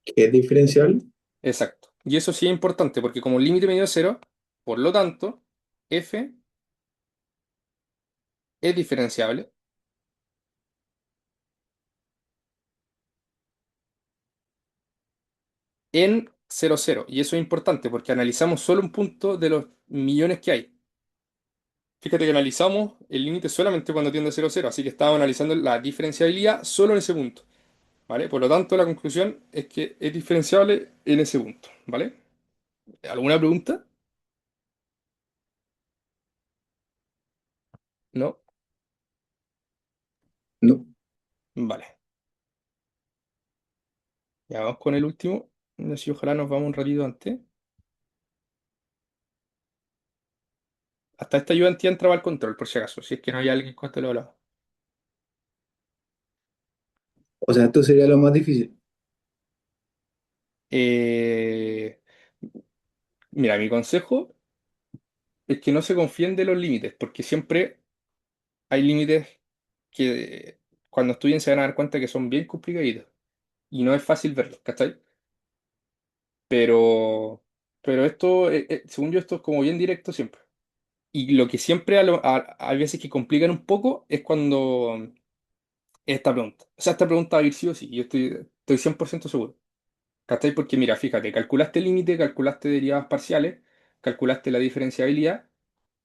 Que es diferenciable. Exacto. Y eso sí es importante porque como el límite medio es cero, por lo tanto, f es diferenciable en cero cero. Y eso es importante porque analizamos solo un punto de los millones que hay. Fíjate que analizamos el límite solamente cuando tiende a cero cero, así que estábamos analizando la diferenciabilidad solo en ese punto, ¿vale? Por lo tanto, la conclusión es que es diferenciable en ese punto, ¿vale? ¿Alguna pregunta? ¿No? No. Vale. Ya vamos con el último. Así ojalá nos vamos un ratito antes. Hasta esta ayudantía entraba al control, por si acaso, si es que no hay alguien con esto lo hablaba. O sea, esto sería lo más difícil. Eh, Mira, mi consejo es que no se confíen de los límites, porque siempre hay límites que cuando estudien se van a dar cuenta que son bien complicaditos y no es fácil verlos, ¿cachai? Pero, pero esto, según yo, esto es como bien directo siempre. Y lo que siempre hay veces que complican un poco es cuando esta pregunta. O sea, esta pregunta va a ir sí o sí, yo estoy 100% seguro. ¿Cachai? Porque mira, fíjate, calculaste el límite, calculaste derivadas parciales, calculaste la diferenciabilidad,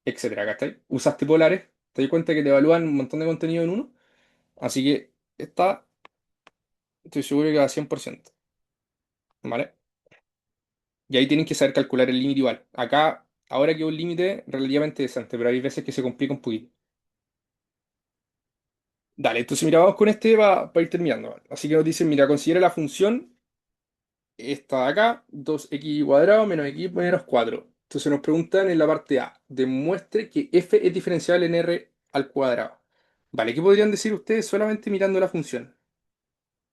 etcétera, ¿cachai? Usaste polares, te das cuenta que te evalúan un montón de contenido en uno, así que esta estoy seguro que va a 100%, ¿vale? Y ahí tienen que saber calcular el límite igual. Acá, ahora que un límite relativamente decente, pero hay veces que se complica un poquito. Dale, entonces mira, vamos con este para ir terminando, ¿vale? Así que nos dicen, mira, considera la función esta de acá, 2x cuadrado menos x menos 4. Entonces nos preguntan en la parte A, demuestre que f es diferenciable en r al cuadrado. Vale, ¿qué podrían decir ustedes solamente mirando la función?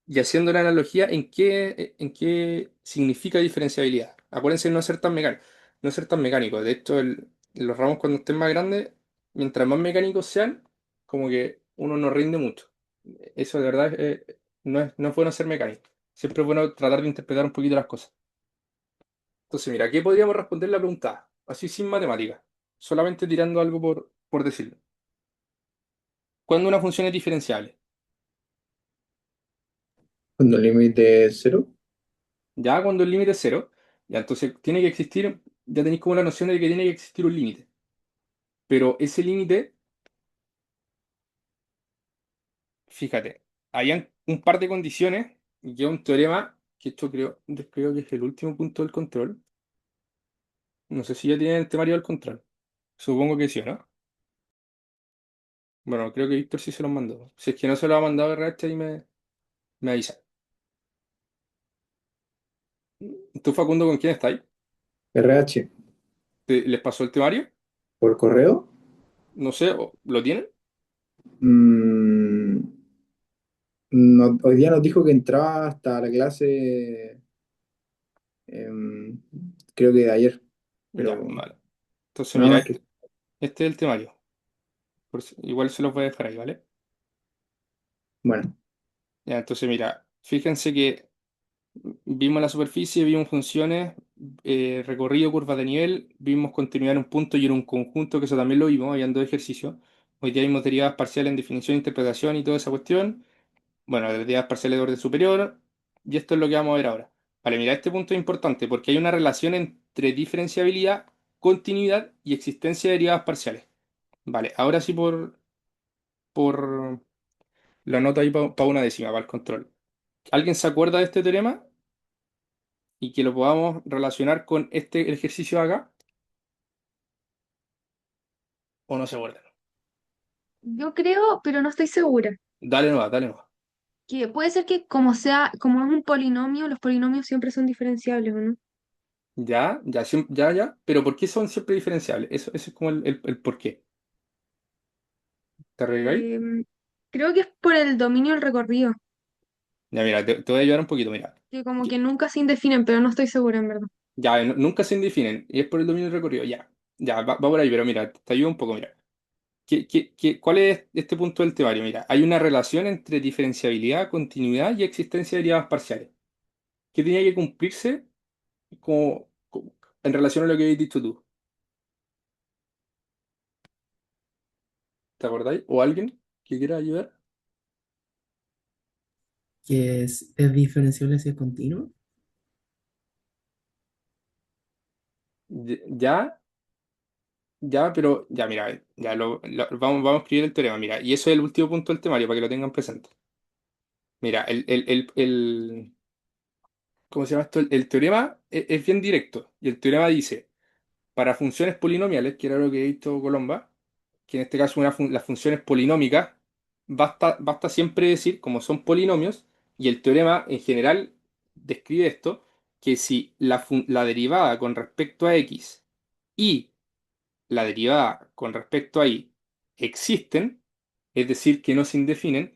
Y haciendo la analogía en qué significa diferenciabilidad. Acuérdense de no ser tan mecánico. No ser tan mecánico. De hecho, los ramos cuando estén más grandes, mientras más mecánicos sean, como que uno no rinde mucho. Eso de verdad no es bueno ser mecánico. Siempre es bueno tratar de interpretar un poquito las cosas. Entonces, mira, ¿qué podríamos responder la pregunta A? Así sin matemática. Solamente tirando algo por decirlo. ¿Cuándo una función es diferenciable? Cuando el límite es cero. Ya cuando el límite es cero, ya entonces tiene que existir, ya tenéis como la noción de que tiene que existir un límite. Pero ese límite, fíjate, habían un par de condiciones y que es un teorema, que esto creo que es el último punto del control. No sé si ya tienen el temario del control. Supongo que sí, ¿o no? Bueno, creo que Víctor sí se los mandó. Si es que no se lo ha mandado RH, ahí me avisa. ¿Tú, Facundo, con quién estáis? RH. ¿Les pasó el temario? ¿Por correo? No sé, ¿lo tienen? Mm, hoy día nos dijo que entraba hasta la clase, em, creo que de ayer, Ya, pero vale. Entonces, nada mira, más este, que... este es el temario. Igual se los voy a dejar ahí, ¿vale? Bueno, Ya, entonces, mira, fíjense que vimos la superficie, vimos funciones, recorrido, curvas de nivel, vimos continuidad en un punto y en un conjunto, que eso también lo vimos, habían dos ejercicios. Hoy día vimos derivadas parciales en definición, interpretación y toda esa cuestión. Bueno, derivadas parciales de orden superior. y esto es lo que vamos a ver ahora. Vale, mira, este punto es importante porque hay una relación entre diferenciabilidad, continuidad y existencia de derivadas parciales. Vale, ahora sí por lo anoto ahí para una décima, para el control. ¿Alguien se acuerda de este teorema y que lo podamos relacionar con este ejercicio de acá? ¿O no se acuerda? Yo creo, pero no estoy segura, Dale nomás, dale nomás. que puede ser que como sea, como es un polinomio, los polinomios siempre son diferenciables, ¿o no? Ya, ya, ya, ya. Pero ¿por qué son siempre diferenciables? Eso es como el por qué. ¿Te arregláis? Em, Creo que es por el dominio del recorrido, Ya, mira, te voy a ayudar un poquito, mira. que como que Que- nunca se indefinen, pero no estoy segura en verdad. Ya, nunca se indefinen. Y es por el dominio del recorrido. Ya, ya, va por ahí, pero mira, te ayudo un poco, mira. ¿Cuál es este punto del teorio? Mira, hay una relación entre diferenciabilidad, continuidad y existencia de derivadas parciales. ¿Qué tenía que cumplirse en relación a lo que habéis dicho tú? ¿Te acordáis? ¿O alguien que quiera ayudar? Que es diferenciable si es continuo. Ya, ya, pero ya, mira, ya vamos a escribir el teorema, mira, y eso es el último punto del temario para que lo tengan presente. Mira, ¿cómo se llama esto? El teorema es bien directo, y el teorema dice, para funciones polinomiales, que era lo que he visto Colomba, que en este caso las funciones polinómicas, basta siempre decir, como son polinomios, y el teorema en general describe esto, que si la derivada con respecto a x y la derivada con respecto a y existen, es decir, que no se indefinen.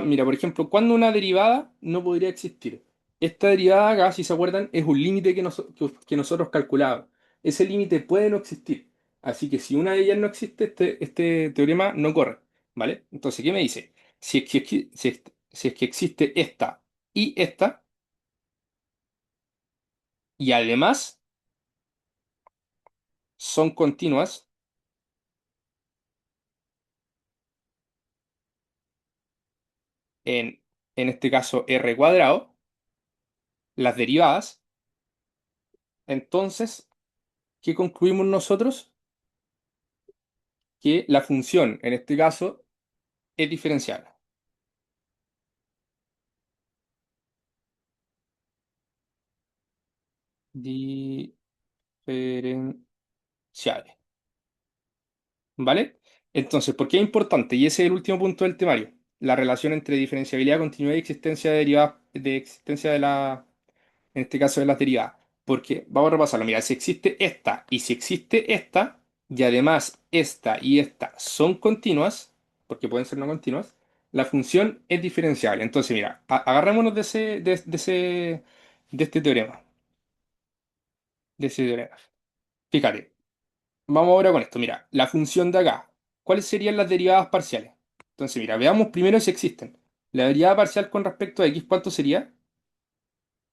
Mira, por ejemplo, cuando una derivada no podría existir. Esta derivada acá, si se acuerdan, es un límite que nosotros calculamos. Ese límite puede no existir. Así que si una de ellas no existe, este teorema no corre. ¿Vale? Entonces, ¿qué me dice? Si es que existe esta y esta, y además son continuas en, en este caso r cuadrado, las derivadas, entonces, ¿qué concluimos nosotros? Que la función, en este caso, es diferenciable. Diferenciable. ¿Vale? Entonces, ¿por qué es importante? Y ese es el último punto del temario. La relación entre diferenciabilidad, continuidad y existencia de derivadas, de existencia de en este caso de las derivadas. Porque vamos a repasarlo. Mira, si existe esta y si existe esta, y además esta y esta son continuas, porque pueden ser no continuas, la función es diferenciable. Entonces, mira, agarrémonos de este teorema. De ese teorema. Fíjate, vamos ahora con esto. Mira, la función de acá. ¿Cuáles serían las derivadas parciales? Entonces, mira, veamos primero si existen. La derivada parcial con respecto a x, ¿cuánto sería?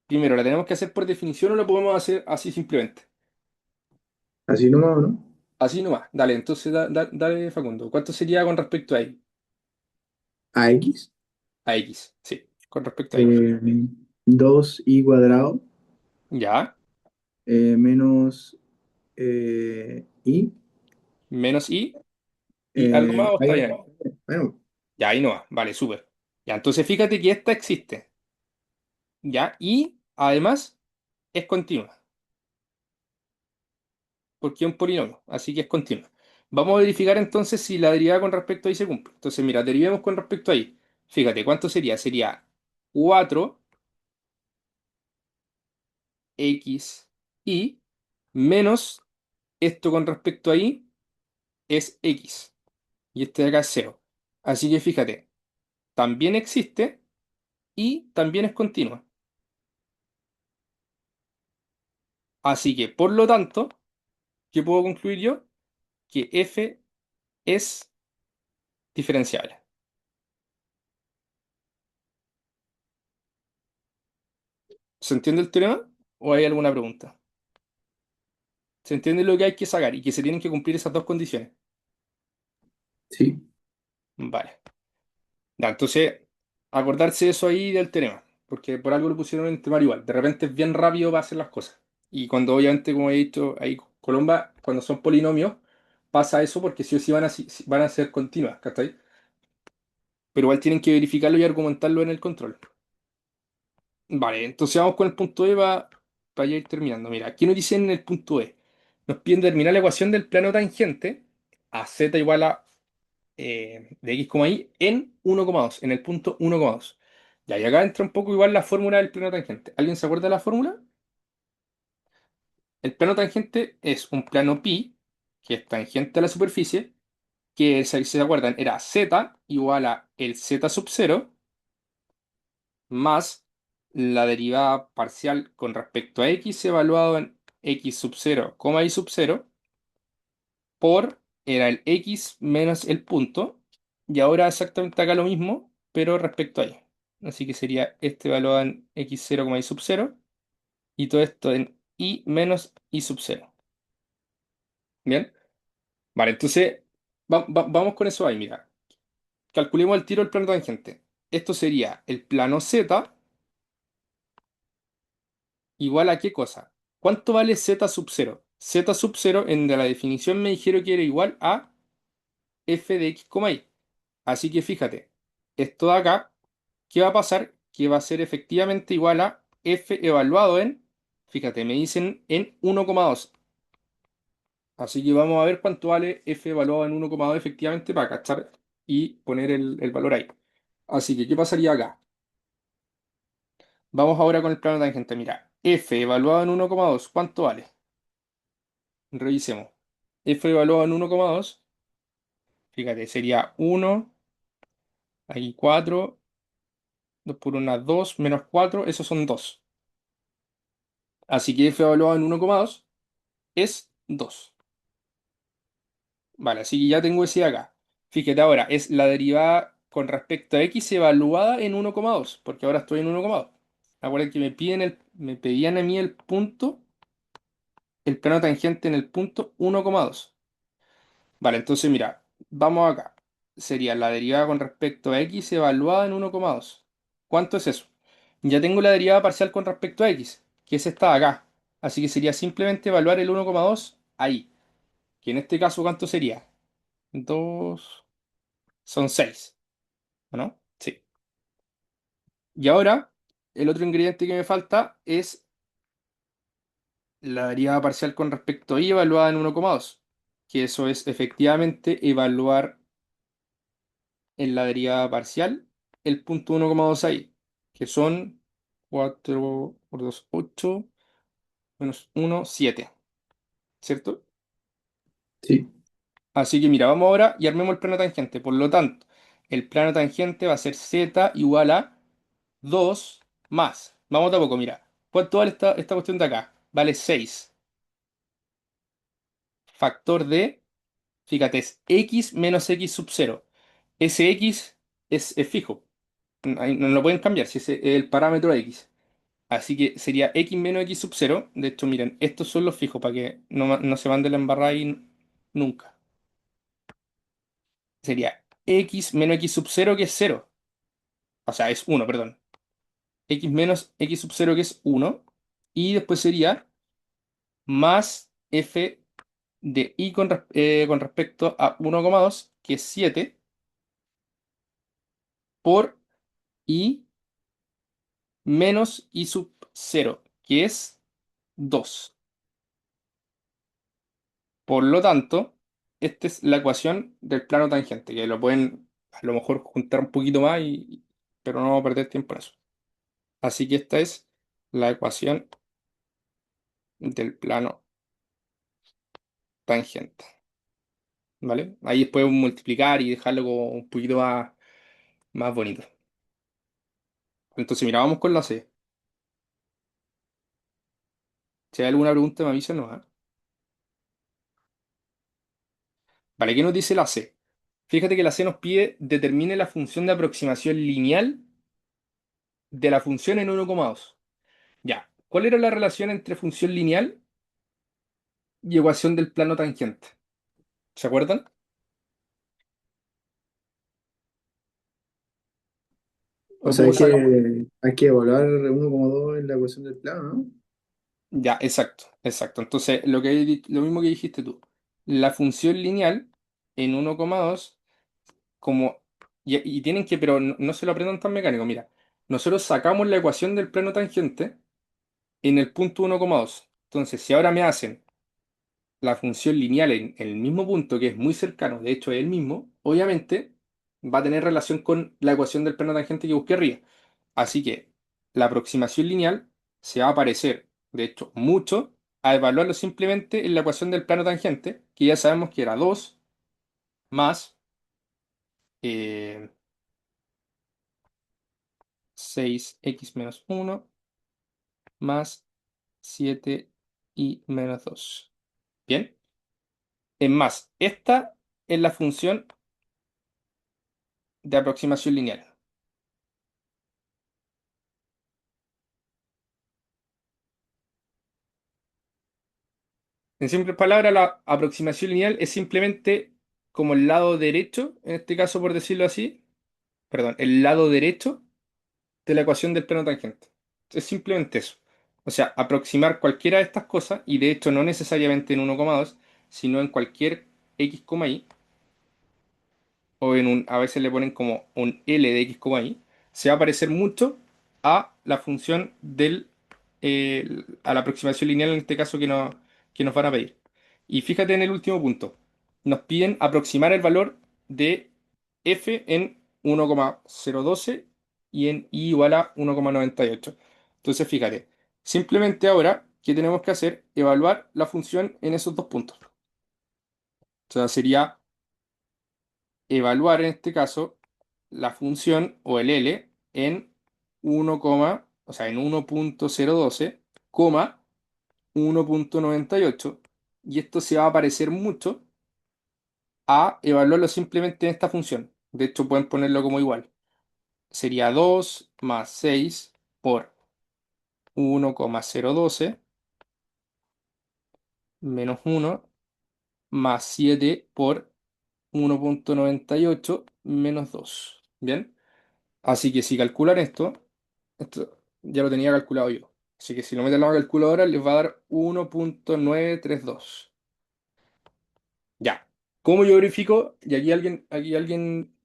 Primero, ¿la tenemos que hacer por definición o lo podemos hacer así simplemente? Así nomás, ¿no? Así nomás. Dale, entonces dale, Facundo. ¿Cuánto sería con respecto a y? AX, A x, sí, con respecto a y. 2y cuadrado Ya, menos y. menos y algo más o está Ahí, bien. bueno, Ya, ahí no va. Vale, súper. Ya, entonces fíjate que esta existe. Ya, y además es continua, porque es un polinomio, así que es continua. Vamos a verificar entonces si la derivada con respecto a y se cumple. Entonces, mira, derivemos con respecto a y. Fíjate, ¿cuánto sería? Sería 4xy menos esto con respecto a y es x. Y este de acá es cero. Así que fíjate, también existe y también es continua. Así que, por lo tanto, ¿qué puedo concluir yo? Que f es diferenciable. ¿Se entiende el teorema? ¿O hay alguna pregunta? ¿Se entiende lo que hay que sacar y que se tienen que cumplir esas dos condiciones? sí. Vale. Ya, entonces, acordarse eso ahí del teorema. porque por algo lo pusieron en el temario igual. De repente es bien rápido para hacer las cosas. Y cuando obviamente, como he dicho, ahí Colomba, cuando son polinomios, pasa eso porque sí o sí van a ser continuas, ¿cachai? Pero igual tienen que verificarlo y argumentarlo en el control. Vale, entonces vamos con el punto E para ya ir terminando. Mira, aquí nos dicen en el punto E. Nos piden determinar la ecuación del plano tangente a z igual a de x, y en 1,2, en el punto 1,2. Ya, y acá entra un poco igual la fórmula del plano tangente. ¿Alguien se acuerda de la fórmula? El plano tangente es un plano pi, que es tangente a la superficie, que si se acuerdan era z igual a el z sub 0 más la derivada parcial con respecto a x evaluado en x sub 0, y sub 0 por era el x menos el punto, y ahora exactamente acá lo mismo, pero respecto a y. Así que sería este evaluado en x0, y sub 0 y todo esto en y menos y sub 0. ¿Bien? Vale, entonces vamos con eso ahí, mira. Calculemos al tiro el plano tangente. Esto sería el plano z igual a qué cosa. ¿Cuánto vale z sub 0? Z sub 0 en la definición me dijeron que era igual a f de x, y. Así que fíjate, esto de acá, ¿qué va a pasar? Que va a ser efectivamente igual a f evaluado en, fíjate, me dicen en 1,2. Así que vamos a ver cuánto vale f evaluado en 1,2 efectivamente para cachar y poner el valor ahí. Así que, ¿qué pasaría acá? Vamos ahora con el plano tangente. Mira, f evaluado en 1,2, ¿cuánto vale? Revisemos. F evaluado en 1,2, fíjate, sería 1, aquí 4, 2 por 1, 2, menos 4, esos son 2. Así que f evaluado en 1,2 es 2. Vale, así que ya tengo ese de acá. Fíjate ahora, es la derivada con respecto a x evaluada en 1,2, porque ahora estoy en 1,2. Acuérdense que me pedían a mí el punto, el plano tangente en el punto 1,2. Vale, entonces mira, vamos acá. Sería la derivada con respecto a x evaluada en 1,2. ¿Cuánto es eso? Ya tengo la derivada parcial con respecto a x, que es esta de acá. Así que sería simplemente evaluar el 1,2 ahí. Que en este caso, ¿cuánto sería? 2 son 6, ¿no? Sí. Y ahora, el otro ingrediente que me falta es la derivada parcial con respecto a y evaluada en 1,2. Que eso es efectivamente evaluar en la derivada parcial el punto 1,2 ahí, que son 4 por 2 8 menos 1 7, ¿cierto? Sí, Así que mira, vamos ahora y armemos el plano tangente. Por lo tanto, el plano tangente va a ser z igual a 2 más. Vamos de a poco, mira. ¿Cuánto vale esta cuestión de acá? Vale 6. Factor de, fíjate, es x menos x sub 0. Ese x es fijo. Ahí no lo pueden cambiar si es el parámetro x. Así que sería x menos x sub 0. De hecho, miren, estos son los fijos para que no se mande la embarrada ahí nunca. Sería x menos x sub 0 que es 0. O sea, es 1, perdón. X menos x sub 0 que es 1. Y después sería más f de y con respecto a 1,2, que es 7, por y menos y sub 0, que es 2. Por lo tanto, esta es la ecuación del plano tangente, que lo pueden a lo mejor juntar un poquito más, pero no vamos a perder tiempo en eso. Así que esta es la ecuación del plano tangente, ¿vale? Ahí después multiplicar y dejarlo como un poquito más bonito. Entonces, mira, vamos con la C. Si hay alguna pregunta, me avisan, ¿no? Vale, ¿qué nos dice la C? Fíjate que la C nos pide determine la función de aproximación lineal de la función en 1,2. Ya, ¿cuál era la relación entre función lineal y ecuación del plano tangente? ¿Se acuerdan? O sea, ¿Cómo sacamos? hay que evaluar 1,2 en la ecuación del plano, ¿no? Ya, exacto, exacto. Entonces, lo mismo que dijiste tú, la función lineal en 1,2 como, y tienen que, pero no se lo aprendan tan mecánico, mira, nosotros sacamos la ecuación del plano tangente en el punto 1,2. Entonces, si ahora me hacen la función lineal en el mismo punto, que es muy cercano, de hecho es el mismo, obviamente va a tener relación con la ecuación del plano tangente que busqué arriba. Así que la aproximación lineal se va a parecer, de hecho, mucho a evaluarlo simplemente en la ecuación del plano tangente, que ya sabemos que era 2 más eh, 6x menos 1 más 7y menos 2. Bien, es más, esta es la función de aproximación lineal. En simples palabras, la aproximación lineal es simplemente como el lado derecho, en este caso por decirlo así, perdón, el lado derecho de la ecuación del plano tangente. Es simplemente eso. O sea, aproximar cualquiera de estas cosas, y de hecho no necesariamente en 1,2, sino en cualquier x, y, o a veces le ponen como un L de x, y, se va a parecer mucho a la función a la aproximación lineal en este caso que nos van a pedir. Y fíjate en el último punto. Nos piden aproximar el valor de f en 1,012 y en i igual a 1,98. Entonces, fíjate, simplemente ahora, ¿qué tenemos que hacer? Evaluar la función en esos dos puntos. O sea, sería evaluar en este caso la función o el L en 1, o sea, en 1,012, coma 1,98 y esto se va a parecer mucho a evaluarlo simplemente en esta función. De hecho, pueden ponerlo como igual. Sería 2 más 6 por 1,012 menos 1 más 7 por 1,98 menos 2. ¿Bien? Así que si calculan esto ya lo tenía calculado yo. Así que si lo meten a la calculadora les va a dar 1,932. Ya. ¿Cómo yo verifico? Y aquí alguien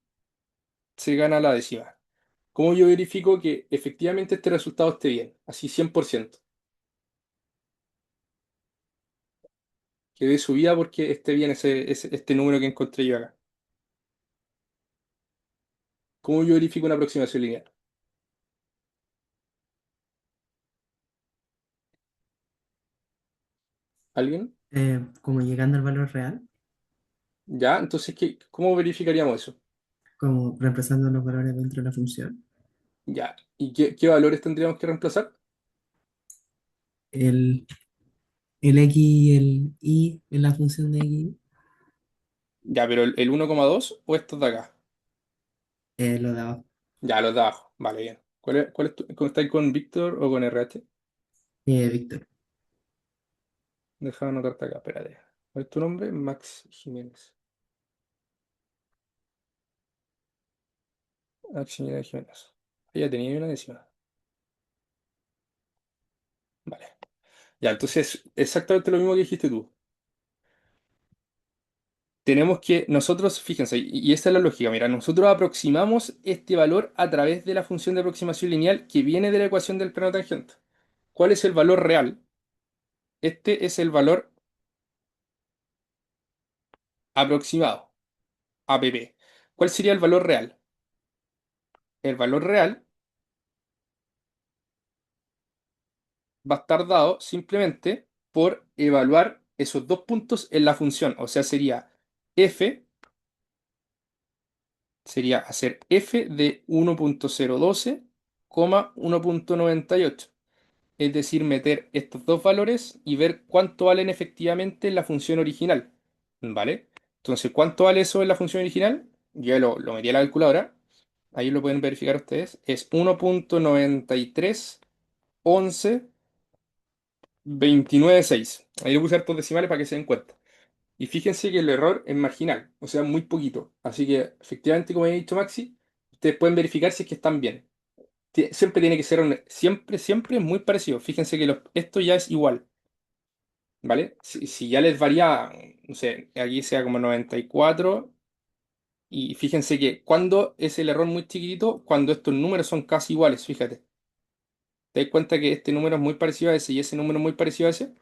se gana la décima. ¿Cómo yo verifico que efectivamente este resultado esté bien? Así 100%. Que dé subida porque esté bien este número que encontré yo acá. ¿Cómo yo verifico una aproximación lineal? ¿Alguien? Como llegando al valor real, ¿Ya? Entonces, ¿cómo verificaríamos eso? como reemplazando los valores dentro de la función. Ya. ¿Y qué valores tendríamos que reemplazar? El, el X y el Y en la función de X, Ya, pero el 1,2 o estos de acá. lo de abajo. Ya, los de abajo. Vale, bien. ¿Estáis con Víctor o con RH? Víctor. Deja de anotarte acá, espérate. ¿Cuál es tu nombre? Max Jiménez. Maximiliano Jiménez. Ya tenía una décima. Vale. Ya, entonces, exactamente lo mismo que dijiste tú. Tenemos que, nosotros, fíjense, y esta es la lógica, mira, nosotros aproximamos este valor a través de la función de aproximación lineal que viene de la ecuación del plano tangente. ¿Cuál es el valor real? Este es el valor aproximado, APP. ¿Cuál sería el valor real? El valor real va a estar dado simplemente por evaluar esos dos puntos en la función. O sea, f, sería hacer f de 1,012, 1,98. Es decir, meter estos dos valores y ver cuánto valen efectivamente en la función original. ¿Vale? Entonces, ¿cuánto vale eso en la función original? Yo lo metí a la calculadora. Ahí lo pueden verificar ustedes. Es 1,931129,6. Ahí le puse hartos decimales para que se den cuenta. Y fíjense que el error es marginal, o sea, muy poquito. Así que, efectivamente, como he dicho Maxi, ustedes pueden verificar si es que están bien. Siempre tiene que ser siempre, siempre muy parecido. Fíjense que esto ya es igual, ¿vale? Si ya les varía, no sé, aquí sea como 94, y fíjense que cuando es el error muy chiquitito, cuando estos números son casi iguales, fíjate. ¿Te das cuenta que este número es muy parecido a ese y ese número es muy parecido a ese?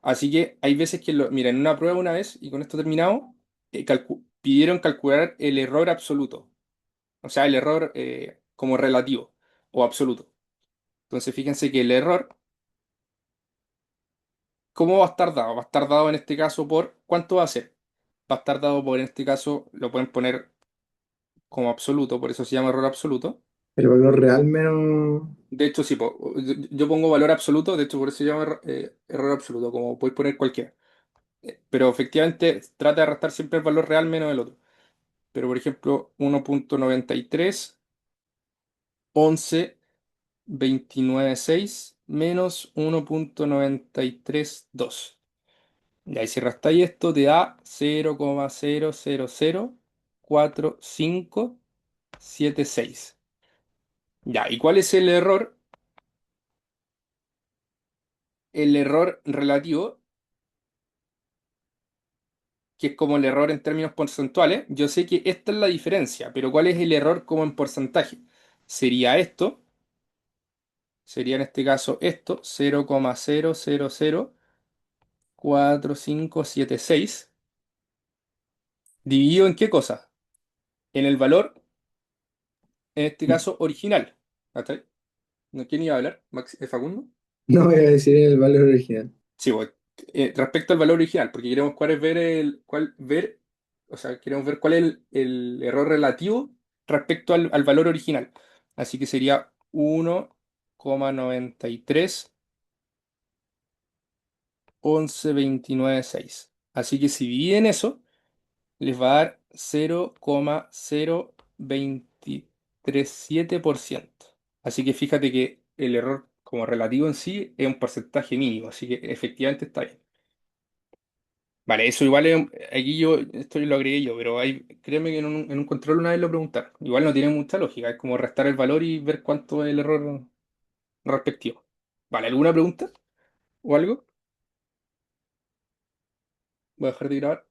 Así que hay veces que, mira, en una prueba una vez, y con esto terminamos, pidieron calcular el error absoluto, o sea, el error como relativo o absoluto. Entonces, fíjense que el error, ¿cómo va a estar dado? Va a estar dado en este caso por, ¿cuánto va a ser? Va a estar dado por, en este caso, lo pueden poner como absoluto, por eso se llama error absoluto. El valor real menos. De hecho, sí, yo pongo valor absoluto, de hecho, por eso se llama error absoluto, como podéis poner cualquiera. Pero efectivamente trata de restar siempre el valor real menos el otro. Pero por ejemplo, 1,93, 11,29,6 menos 1,932. Y ahí si restáis esto te da 0,0004576. Ya, ¿y cuál es el error? El error relativo, que es como el error en términos porcentuales. Yo sé que esta es la diferencia, pero ¿cuál es el error como en porcentaje? Sería esto. Sería en este caso esto, 0,0004576, dividido en qué cosa? En el valor, en este caso, original. ¿Cachai? ¿No? ¿Quién iba a hablar? Facundo? No voy a decir el valor original. Sí, pues, respecto al valor original, porque queremos cuál es o sea, queremos ver cuál es el error relativo respecto al valor original. Así que sería 1,931129,6. Así que si dividen eso, les va a dar 0,0237%. Así que fíjate que el error como relativo en sí es un porcentaje mínimo, así que efectivamente está bien. Vale, eso igual aquí esto lo agregué yo, pero créeme que en un control una vez lo preguntaron. Igual no tiene mucha lógica, es como restar el valor y ver cuánto es el error respectivo. Vale, ¿alguna pregunta o algo? Voy a dejar de grabar.